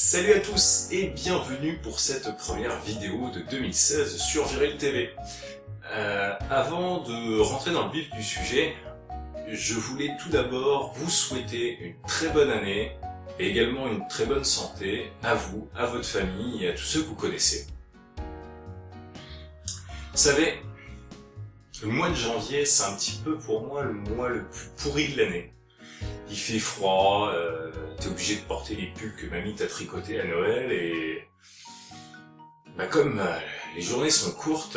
Salut à tous et bienvenue pour cette première vidéo de 2016 sur Viril TV. Avant de rentrer dans le vif du sujet, je voulais tout d'abord vous souhaiter une très bonne année et également une très bonne santé à vous, à votre famille et à tous ceux que vous connaissez. Vous savez, le mois de janvier, c'est un petit peu pour moi le mois le plus pourri de l'année. Il fait froid, t'es obligé de porter les pulls que mamie t'a tricotés à Noël et... comme les journées sont courtes,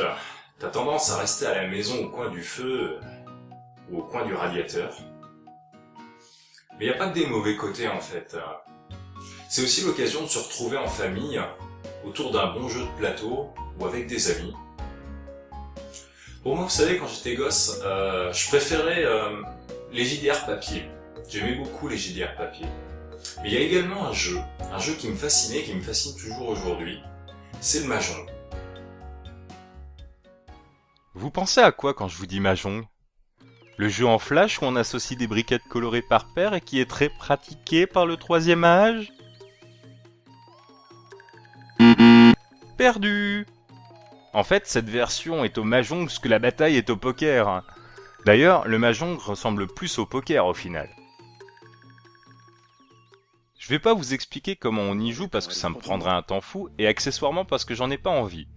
t'as tendance à rester à la maison au coin du feu ou au coin du radiateur. Mais il n'y a pas que des mauvais côtés en fait. C'est aussi l'occasion de se retrouver en famille, autour d'un bon jeu de plateau ou avec des amis. Bon, moi vous savez, quand j'étais gosse, je préférais les JDR papier. J'aimais beaucoup les JDR papier. Mais il y a également un jeu qui me fascinait, qui me fascine toujours aujourd'hui, c'est le Mahjong. Vous pensez à quoi quand je vous dis Mahjong? Le jeu en flash où on associe des briquettes colorées par paire et qui est très pratiqué par le 3e âge? Perdu! En fait, cette version est au Mahjong ce que la bataille est au poker. D'ailleurs, le Mahjong ressemble plus au poker au final. Je vais pas vous expliquer comment on y joue parce que ça me prendrait un temps fou et accessoirement parce que j'en ai pas envie.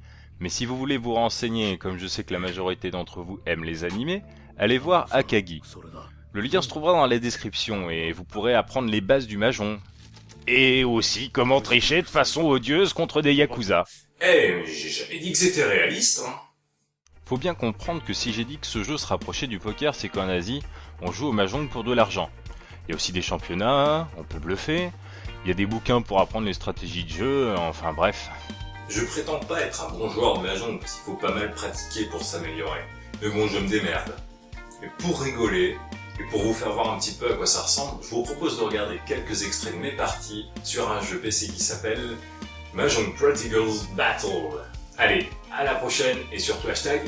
Mais si vous voulez vous renseigner, comme je sais que la majorité d'entre vous aiment les animés, allez voir Akagi. Le lien se trouvera dans la description et vous pourrez apprendre les bases du Mahjong. Et aussi comment tricher de façon odieuse contre des Yakuza. Mais j'ai jamais dit que c'était réaliste, hein. Faut bien comprendre que si j'ai dit que ce jeu se rapprochait du poker, c'est qu'en Asie, on joue au Mahjong pour de l'argent. Il y a aussi des championnats, on peut bluffer, il y a des bouquins pour apprendre les stratégies de jeu, enfin bref. Je prétends pas être un bon joueur de Mahjong parce qu'il faut pas mal pratiquer pour s'améliorer. Mais bon, je me démerde. Et pour rigoler, et pour vous faire voir un petit peu à quoi ça ressemble, je vous propose de regarder quelques extraits de mes parties sur un jeu PC qui s'appelle Mahjong Praticals Battle. Allez, à la prochaine et surtout hashtag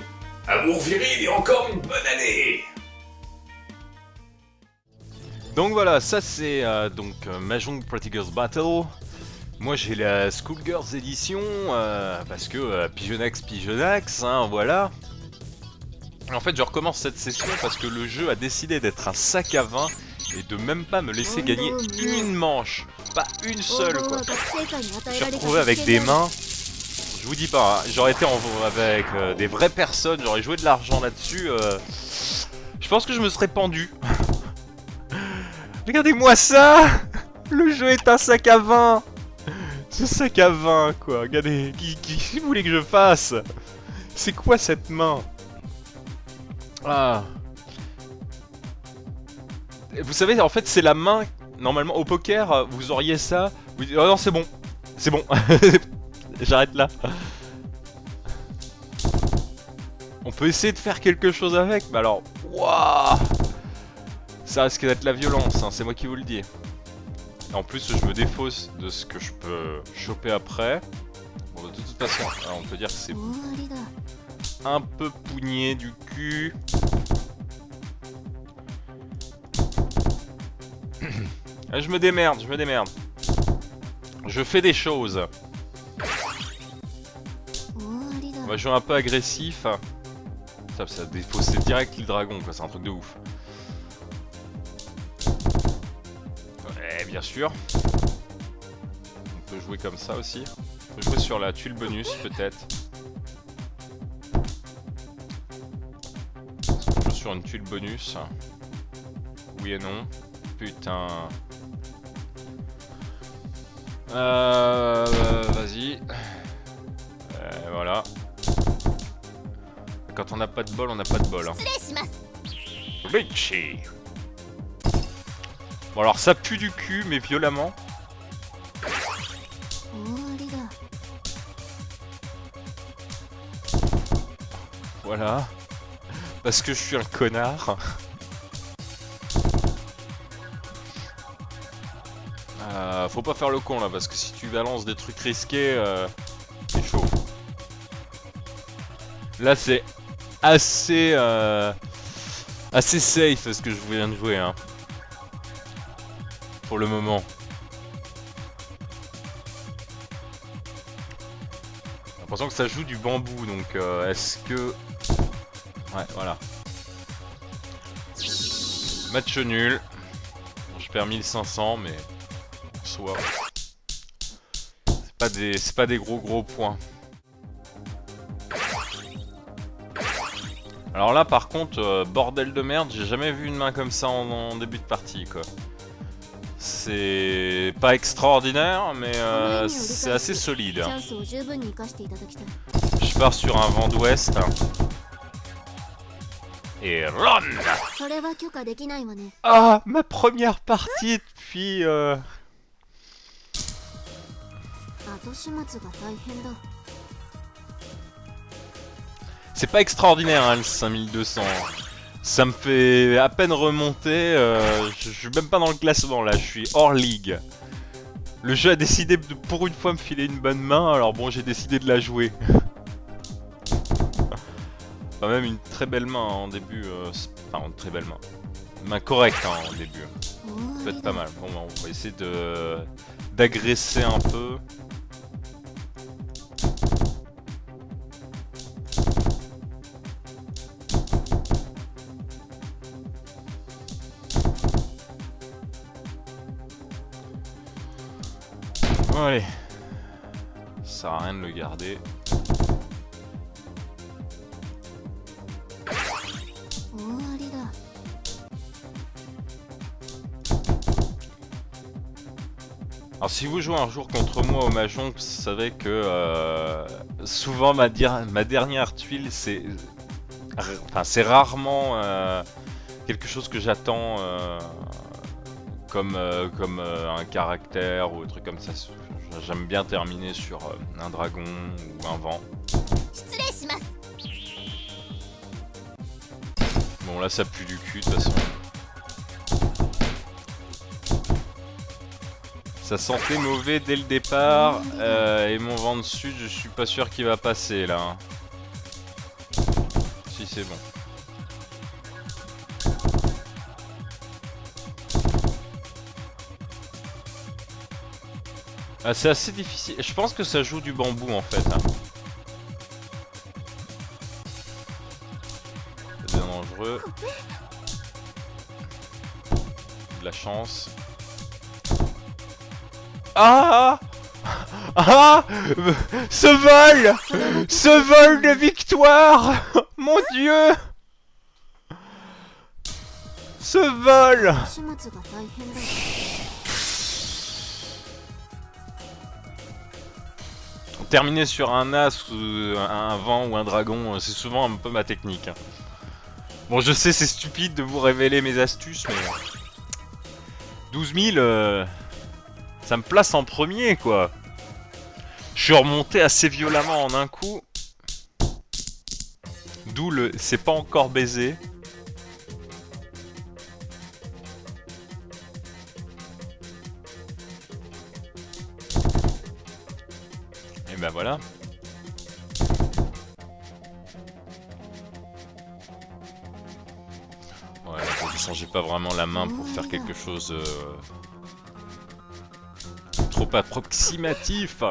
Amour viril et encore une bonne année! Donc voilà, ça c'est Mahjong Praticals Battle. Moi j'ai la Schoolgirls Edition, parce que Pigeonnax, hein, voilà. En fait je recommence cette session parce que le jeu a décidé d'être un sac à vin et de même pas me laisser gagner une manche. Pas une seule quoi. Je suis retrouvé avec des mains. Je vous dis pas, hein, j'aurais été avec des vraies personnes, j'aurais joué de l'argent là-dessus. Je pense que je me serais pendu. Regardez-moi ça! Le jeu est un sac à vin! Ce sac à vin, quoi. Regardez, qui vous voulez que je fasse? C'est quoi cette main? Ah. Vous savez, en fait, c'est la main. Normalement, au poker, vous auriez ça. Vous dites, oh non, c'est bon. C'est bon. J'arrête là. On peut essayer de faire quelque chose avec, mais alors. Waouh! Ça risque d'être la violence, hein, c'est moi qui vous le dis. En plus, je me défausse de ce que je peux choper après. Bon, de toute façon, on peut dire que c'est un peu pougné du cul. Je me démerde, je me démerde. Je fais des choses. On va jouer un peu agressif. Ça défausse direct le dragon, quoi, c'est un truc de ouf. Bien sûr. On peut jouer comme ça aussi. On peut jouer sur la tuile bonus peut-être. On joue sur une tuile bonus. Oui et non. Putain. Vas-y. Voilà. Quand on n'a pas de bol, on n'a pas de bol. Hein. Richie. Bon alors ça pue du cul mais violemment. Voilà. Parce que je suis un connard. Faut pas faire le con là parce que si tu balances des trucs risqués, c'est chaud. Là c'est assez safe ce que je viens de jouer hein. Pour le moment. l'impression que ça joue du bambou, donc est-ce que... Ouais, voilà. Match nul. Bon, je perds 1500, mais en soi, c'est pas des gros points. Alors là, par contre, bordel de merde, j'ai jamais vu une main comme ça en début de partie, quoi. C'est pas extraordinaire, mais c'est assez solide. Je pars sur un vent d'ouest. Et run! Ah, ma première partie depuis... C'est pas extraordinaire, hein, le 5200. Ça me fait à peine remonter. Je suis même pas dans le classement là, je suis hors ligue. Le jeu a décidé de pour une fois me filer une bonne main, alors bon, j'ai décidé de la jouer. Quand même une très belle main en début. Enfin, une très belle main. Une main correcte hein, en début. Ça peut être pas mal. Bon, on va essayer d'agresser un peu. Bon, allez. Ça sert à rien de le garder. Alors si vous jouez un jour contre moi au Mahjong, vous savez que souvent ma dernière tuile c'est... Enfin c'est rarement quelque chose que j'attends comme un caractère ou un truc comme ça. J'aime bien terminer sur un dragon ou un vent. Bon là ça pue du cul de toute façon. Ça sentait mauvais dès le départ et mon vent de sud je suis pas sûr qu'il va passer là. Si c'est bon. Ah, c'est assez difficile. Je pense que ça joue du bambou en fait. Hein. C'est bien dangereux. De la chance. Ah! Ah! Ce vol! Ce vol de victoire! Mon Dieu! Ce vol! Terminer sur un as, ou un vent ou un dragon, c'est souvent un peu ma technique. Bon, je sais, c'est stupide de vous révéler mes astuces, mais... 12 000, ça me place en premier, quoi. Je suis remonté assez violemment en un coup. D'où le... c'est pas encore baisé. Et ben voilà. Ouais, de toute façon, j'ai pas vraiment la main pour faire quelque chose trop approximatif.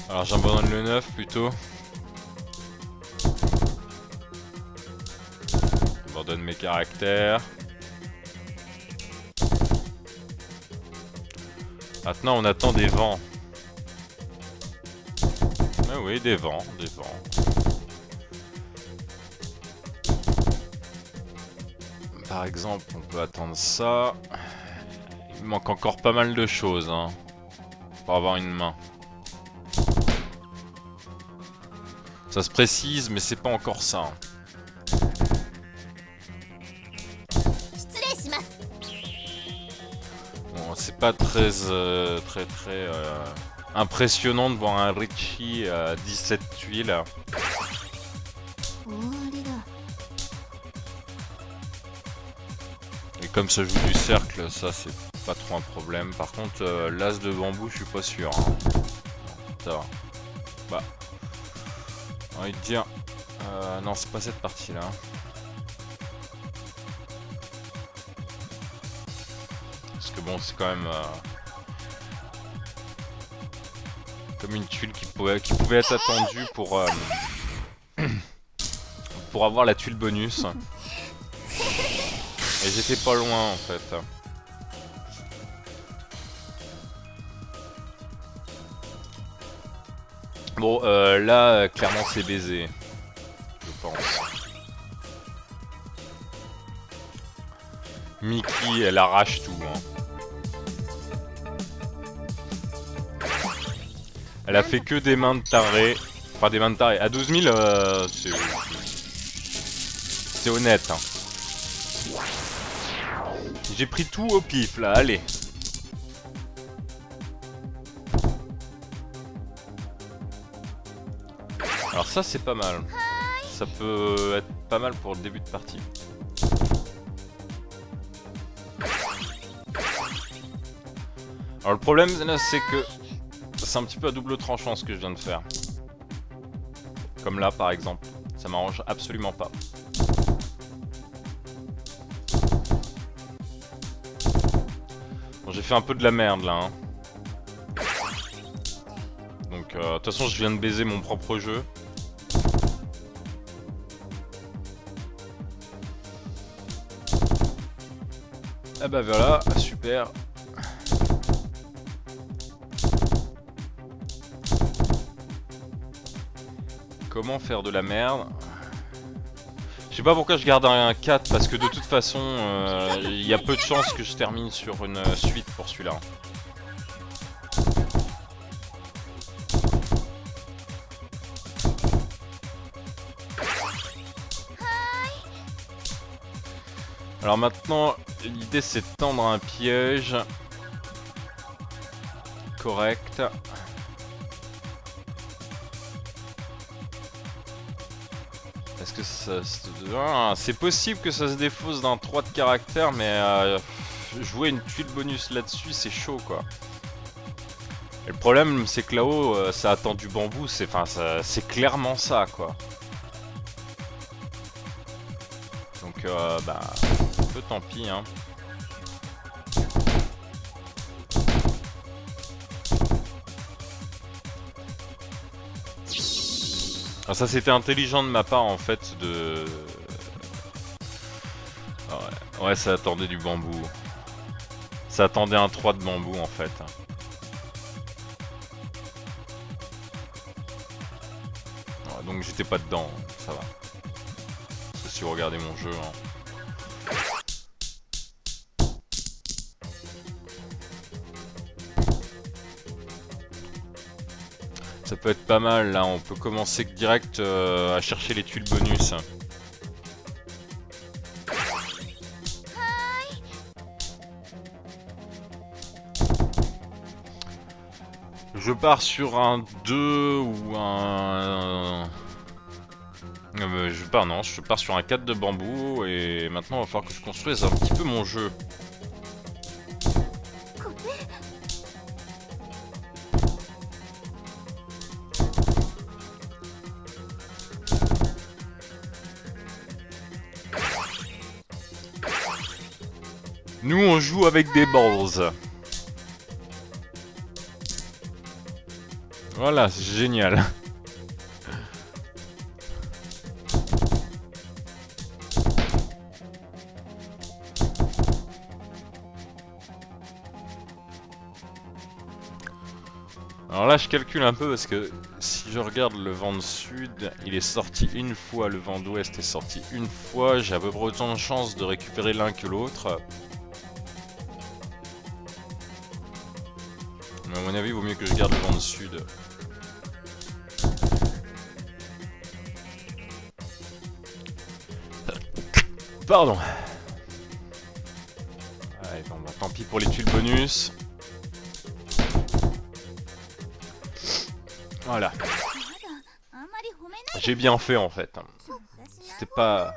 Alors j'abandonne le 9 plutôt. J'abandonne mes caractères. Maintenant on attend des vents. Ah oui, des vents, des vents. Par exemple, on peut attendre ça. Il manque encore pas mal de choses hein, pour avoir une main. Ça se précise, mais c'est pas encore ça. Hein. Bon, c'est pas très impressionnant de voir un Richie à 17 tuiles. Et comme ça joue du cercle, ça c'est pas trop un problème. Par contre, l'as de bambou, je suis pas sûr. Hein. Ça va. Bah. J'ai envie de dire... non, c'est pas cette partie là. que bon, c'est quand même comme une tuile qui pouvait être attendue pour avoir la tuile bonus. Et j'étais pas loin en fait. Bon, là, clairement c'est baisé, je pense. Mickey, elle arrache tout. Hein. Elle a fait que des mains de taré. Enfin, des mains de taré. À 12 000, c'est honnête. Hein. J'ai pris tout au pif, là, allez. Alors ça, c'est pas mal. Ça peut être pas mal pour le début de partie. Alors le problème là c'est que c'est un petit peu à double tranchant ce que je viens de faire. Comme là par exemple, ça m'arrange absolument pas. Bon, j'ai fait un peu de la merde là. Hein. Donc de toute façon je viens de baiser mon propre jeu. Ah bah voilà, super. Comment faire de la merde? Je sais pas pourquoi je garde un 4 parce que de toute façon il y a peu de chances que je termine sur une suite pour celui-là. Alors maintenant l'idée c'est de tendre un piège correct. Est-ce que ça... c'est possible que ça se défausse d'un 3 de caractère, mais jouer une tuile bonus là-dessus, c'est chaud, quoi. Et le problème, c'est que là-haut, ça attend du bambou, c'est clairement ça, quoi. Donc, bah... un peu tant pis, hein. Alors ça c'était intelligent de ma part en fait de... Ouais, ça attendait du bambou. Ça attendait un 3 de bambou en fait. Ouais, donc j'étais pas dedans, ça va. Parce que si vous regardez mon jeu... Hein. Ça peut être pas mal là, on peut commencer direct à chercher les tuiles bonus. Je pars sur un 2 ou un... je pars sur un 4 de bambou et maintenant il va falloir que je construise un petit peu mon jeu. Nous on joue avec des balls. Voilà, c'est génial. Alors là je calcule un peu parce que si je regarde le vent de sud, il est sorti une fois, le vent d'ouest est sorti une fois, j'ai à peu près autant de chances de récupérer l'un que l'autre. Mais à mon avis, il vaut mieux que je garde le vent de sud. Pardon. Allez, bon, bah, tant pis pour les tuiles bonus. Voilà. J'ai bien fait en fait. C'était pas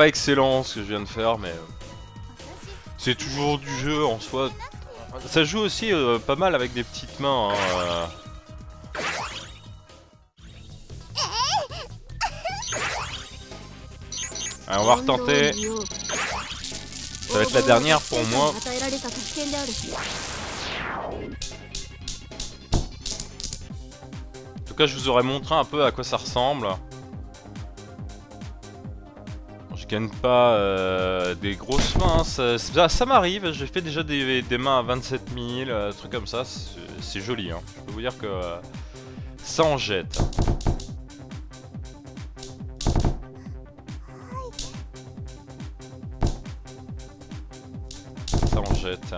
excellent ce que je viens de faire, mais c'est toujours du jeu en soi. Ça joue aussi pas mal avec des petites mains. Hein, Allez, on va retenter. Ça va être la dernière pour moi. En tout cas, je vous aurais montré un peu à quoi ça ressemble. Je gagne pas des grosses mains, ça m'arrive, j'ai fait déjà des mains à 27 000, trucs comme ça, c'est joli, hein. Je peux vous dire que ça en jette. Ça en jette.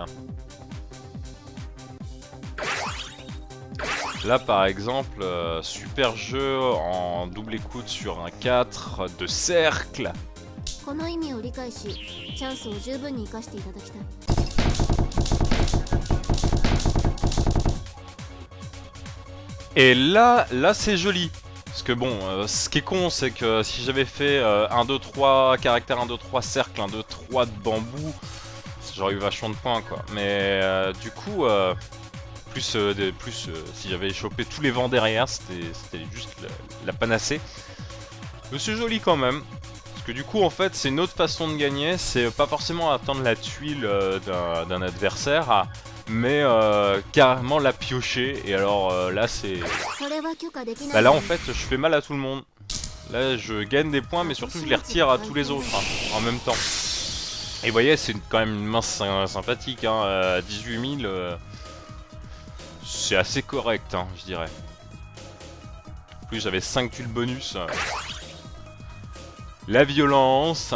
Là par exemple, super jeu en double écoute sur un 4 de cercle. Et là c'est joli. Parce que bon, ce qui est con, c'est que si j'avais fait 1, 2, 3, caractère 1, 2, 3, cercle, 1, 2, 3 de bambou, j'aurais eu vachement de points quoi. Mais du coup, plus si j'avais chopé tous les vents derrière, c'était juste la panacée. Mais c'est joli quand même. Parce que du coup, en fait, c'est une autre façon de gagner. C'est pas forcément attendre la tuile d'un adversaire, mais carrément la piocher. Et alors là, c'est... Bah là, en fait, je fais mal à tout le monde. Là, je gagne des points, mais surtout, je les retire à tous les autres en même temps. Et vous voyez, c'est quand même une main sympathique. 18 000, c'est assez correct, hein, je dirais. En plus, j'avais 5 tuiles bonus. La violence,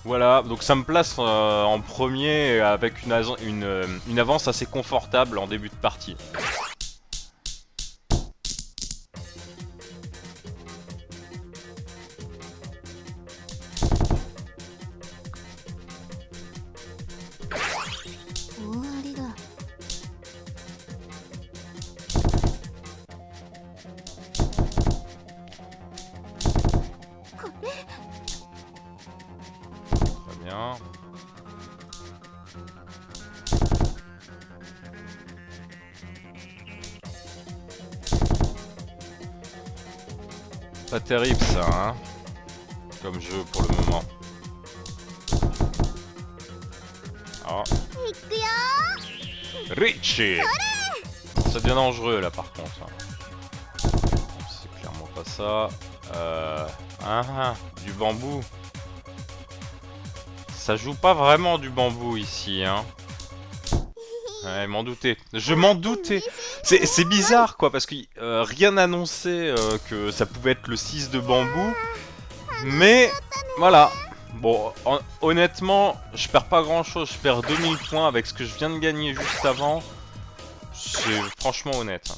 voilà, donc ça me place en premier avec une avance assez confortable en début de partie. Bien. Pas terrible ça, hein, comme jeu pour le moment. Oh. Richie. Ça devient dangereux là par contre. C'est clairement pas ça. Du bambou. Ça joue pas vraiment du bambou ici, hein. Ouais, m'en doutais. Je m'en doutais. C'est bizarre, quoi, parce que rien n'annonçait que ça pouvait être le 6 de bambou. Mais, voilà. Bon, honnêtement, je perds pas grand-chose. Je perds 2000 points avec ce que je viens de gagner juste avant. C'est franchement honnête.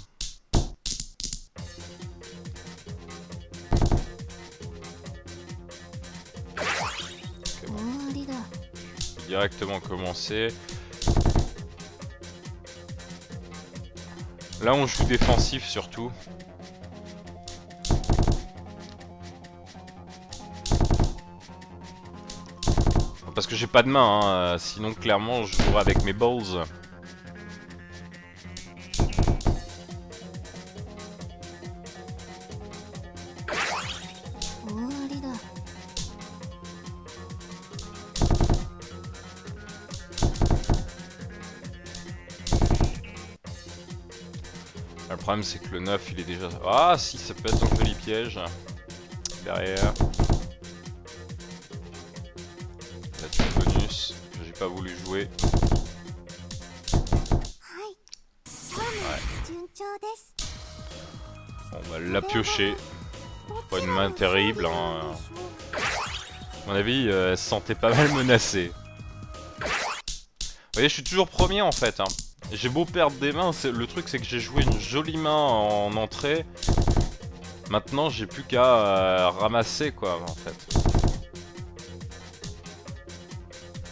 Directement commencer. Là on joue défensif surtout. Parce que j'ai pas de main, hein. Sinon clairement je jouerai avec mes balls. Le problème c'est que le 9 il est déjà... Ah si, ça peut être un joli piège. Derrière. La tuile bonus que j'ai pas voulu jouer. Ouais. Bon bah la piocher. Pas une main terrible, hein. À mon avis elle se sentait pas mal menacée. Vous voyez, je suis toujours premier en fait, hein. J'ai beau perdre des mains, le truc c'est que j'ai joué une jolie main en entrée. Maintenant j'ai plus qu'à ramasser quoi en fait.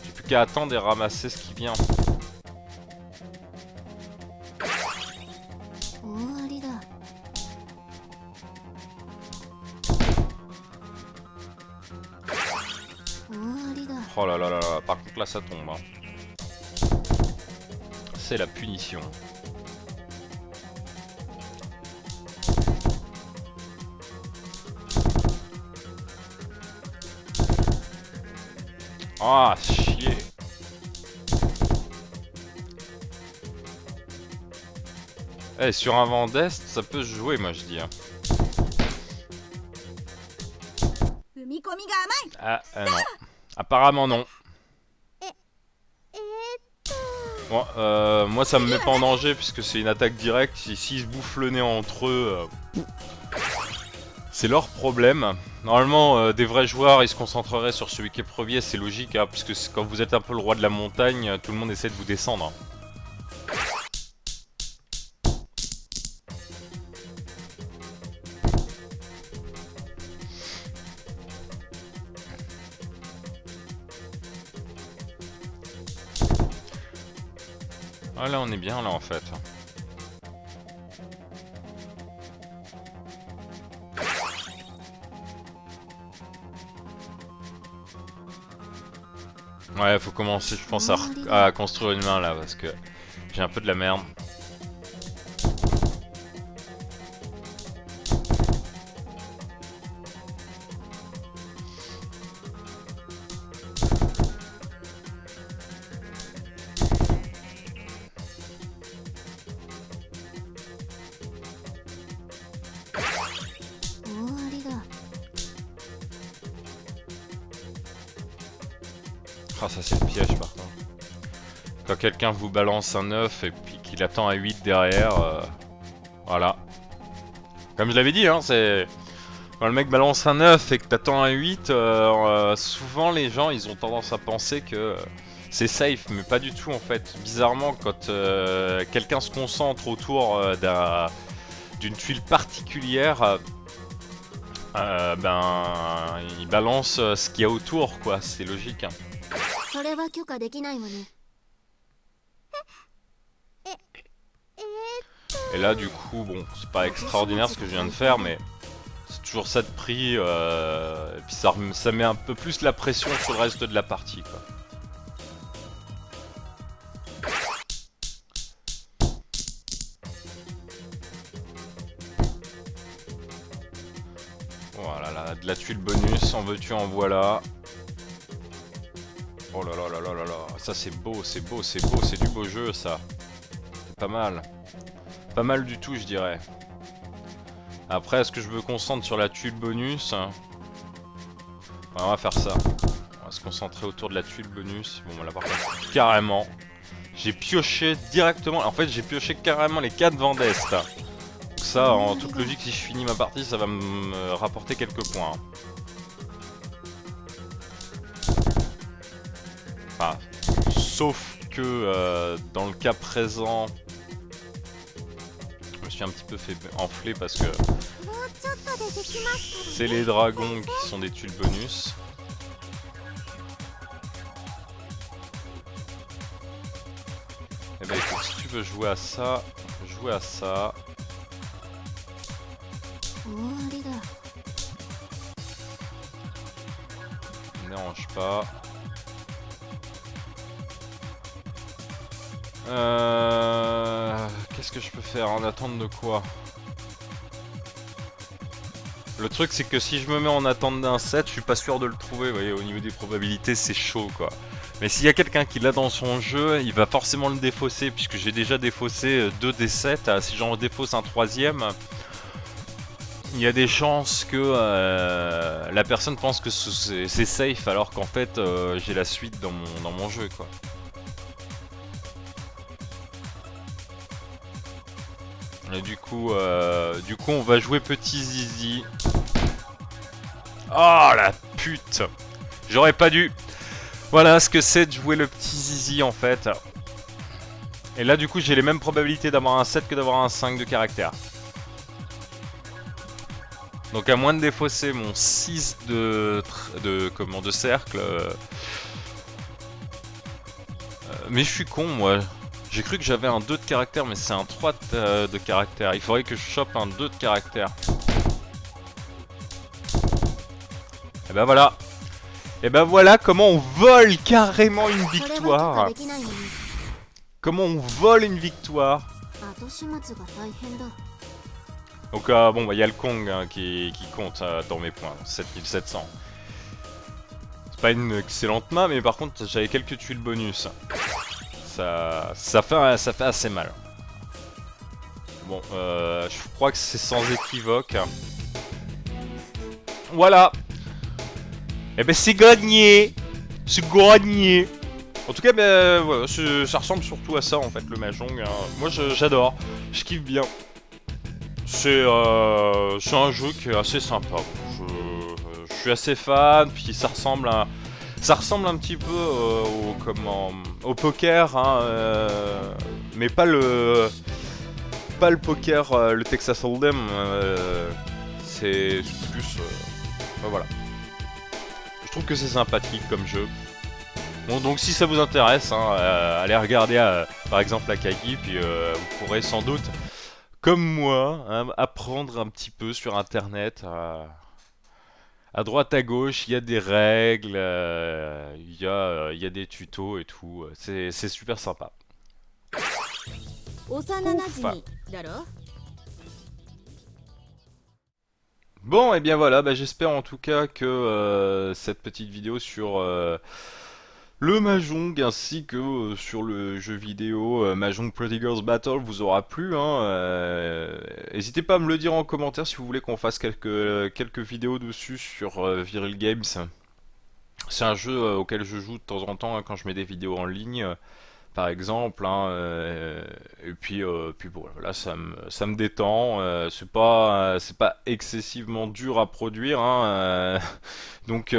J'ai plus qu'à attendre et ramasser ce qui vient. Oh là là là là, par contre là ça tombe, hein. C'est la punition. Ah, chier. Eh, sur un vent d'Est, ça peut se jouer, moi je dis. Hein. Ah, non. Apparemment non. Bon, moi ça me met pas en danger puisque c'est une attaque directe. S'ils se bouffent le nez entre eux, c'est leur problème. Normalement, des vrais joueurs, ils se concentreraient sur celui qui est premier, c'est logique, hein, puisque quand vous êtes un peu le roi de la montagne, tout le monde essaie de vous descendre. Ah là on est bien là en fait. Ouais, faut commencer je pense à construire une main là parce que j'ai un peu de la merde. Ah ça c'est le piège par contre. Quand quelqu'un vous balance un 9 et puis qu'il attend un 8 derrière, voilà. Comme je l'avais dit, hein, c'est... Quand le mec balance un 9 et que t'attends un 8, souvent les gens ils ont tendance à penser que c'est safe, mais pas du tout en fait. Bizarrement, quand quelqu'un se concentre autour d'une tuile particulière, ben il balance ce qu'il y a autour quoi, c'est logique. Hein. Et là du coup, bon, c'est pas extraordinaire ce que je viens de faire, mais c'est toujours ça de prix, et puis ça met un peu plus la pression sur le reste de la partie quoi. Voilà, là, de la tuile bonus, en veux-tu, en voilà. Oh là là là là là là, ça c'est beau, c'est beau, c'est beau, c'est du beau jeu ça. C'est pas mal. Pas mal du tout je dirais. Après, est-ce que je me concentre sur la tuile bonus? Ouais, on va faire ça. On va se concentrer autour de la tuile bonus. Bon, là par contre, carrément. J'ai pioché directement, en fait j'ai pioché carrément les 4 vents d'Est. Donc ça, en toute logique, si je finis ma partie, ça va me rapporter quelques points. Enfin, sauf que dans le cas présent, je me suis un petit peu fait enfler parce que c'est les dragons qui sont des tuiles bonus. Et bah écoute, si tu veux jouer à ça, on peut jouer à ça. Ne dérange pas. Qu'est-ce que je peux faire en attente de quoi? Le truc c'est que si je me mets en attente d'un set, je suis pas sûr de le trouver, vous voyez, au niveau des probabilités c'est chaud quoi. Mais s'il y a quelqu'un qui l'a dans son jeu, il va forcément le défausser, puisque j'ai déjà défaussé 2 des 7, si j'en défausse un troisième, il y a des chances que la personne pense que c'est safe alors qu'en fait j'ai la suite dans mon jeu quoi. Et du coup on va jouer petit zizi. Oh la pute! J'aurais pas dû. Voilà ce que c'est de jouer le petit zizi en fait. Et là du coup j'ai les mêmes probabilités d'avoir un 7 que d'avoir un 5 de caractère. Donc à moins de défausser mon 6 de cercle. Mais je suis con moi. J'ai cru que j'avais un 2 de caractère, mais c'est un 3 de caractère. Il faudrait que je chope un 2 de caractère. Et ben voilà. Et ben voilà comment on vole carrément une victoire. Comment on vole une victoire. Donc bon bah il y a le Kong hein, qui compte dans mes points, 7700. C'est pas une excellente main, mais par contre j'avais quelques tuiles bonus. Ça fait assez mal. Bon, je crois que c'est sans équivoque. Voilà. Eh ben c'est gagné. C'est gagné. En tout cas, ben, voilà, ça ressemble surtout à ça en fait, le Mahjong. Hein. Moi j'adore, je kiffe bien. C'est un jeu qui est assez sympa. Je suis assez fan, puis ça ressemble un petit peu au poker, hein, mais pas le poker, le Texas Hold'em. C'est plus, ben voilà. Je trouve que c'est sympathique comme jeu. Bon, donc si ça vous intéresse, hein, allez regarder par exemple Akagi, puis vous pourrez sans doute, comme moi, hein, apprendre un petit peu sur internet. À droite à gauche, il y a des règles, il y a des tutos et tout. C'est super sympa. Ouf. Bon, et bien voilà, bah, j'espère en tout cas que cette petite vidéo sur le Mahjong ainsi que sur le jeu vidéo Mahjong Pretty Girls Battle vous aura plu. Hein, n'hésitez pas à me le dire en commentaire si vous voulez qu'on fasse quelques vidéos dessus sur Viril Games. C'est un jeu auquel je joue de temps en temps hein, quand je mets des vidéos en ligne. Par exemple, hein, et puis bon, là ça me détend, c'est pas excessivement dur à produire, hein, donc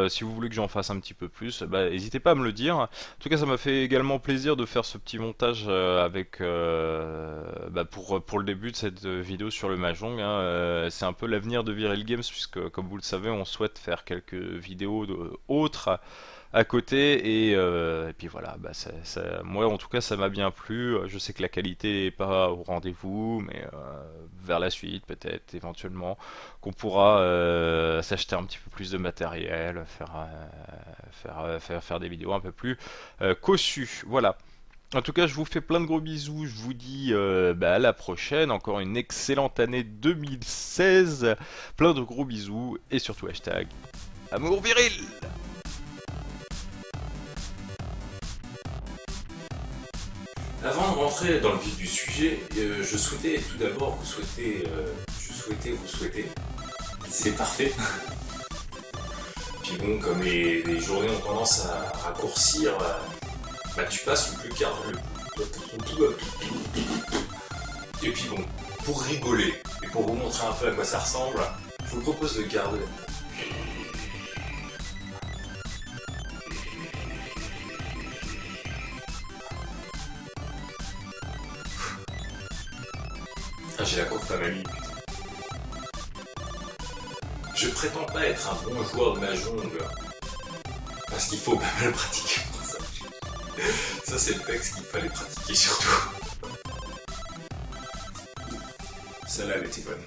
si vous voulez que j'en fasse un petit peu plus, bah, n'hésitez pas à me le dire. En tout cas, ça m'a fait également plaisir de faire ce petit montage avec bah, pour le début de cette vidéo sur le Mahjong. Hein, c'est un peu l'avenir de Viril Games puisque, comme vous le savez, on souhaite faire quelques vidéos autres à côté et puis voilà, bah moi en tout cas ça m'a bien plu. Je sais que la qualité est pas au rendez-vous, mais vers la suite peut-être éventuellement qu'on pourra s'acheter un petit peu plus de matériel, faire des vidéos un peu plus cossues. Voilà. En tout cas, je vous fais plein de gros bisous. Je vous dis bah, à la prochaine. Encore une excellente année 2016. Plein de gros bisous et surtout hashtag amour viril. Avant de rentrer dans le vif du sujet, je souhaitais tout d'abord vous souhaiter, c'est parfait. Puis bon, comme les journées ont tendance à raccourcir, bah tu passes le plus quart et puis bon, pour rigoler et pour vous montrer un peu à quoi ça ressemble, je vous propose de garder. Ah, j'ai la courbe famille. Je prétends pas être un bon joueur de Mahjong, parce qu'il faut pas mal pratiquer pour ça. Ça c'est le texte qu'il fallait pratiquer surtout. Celle-là elle était bonne.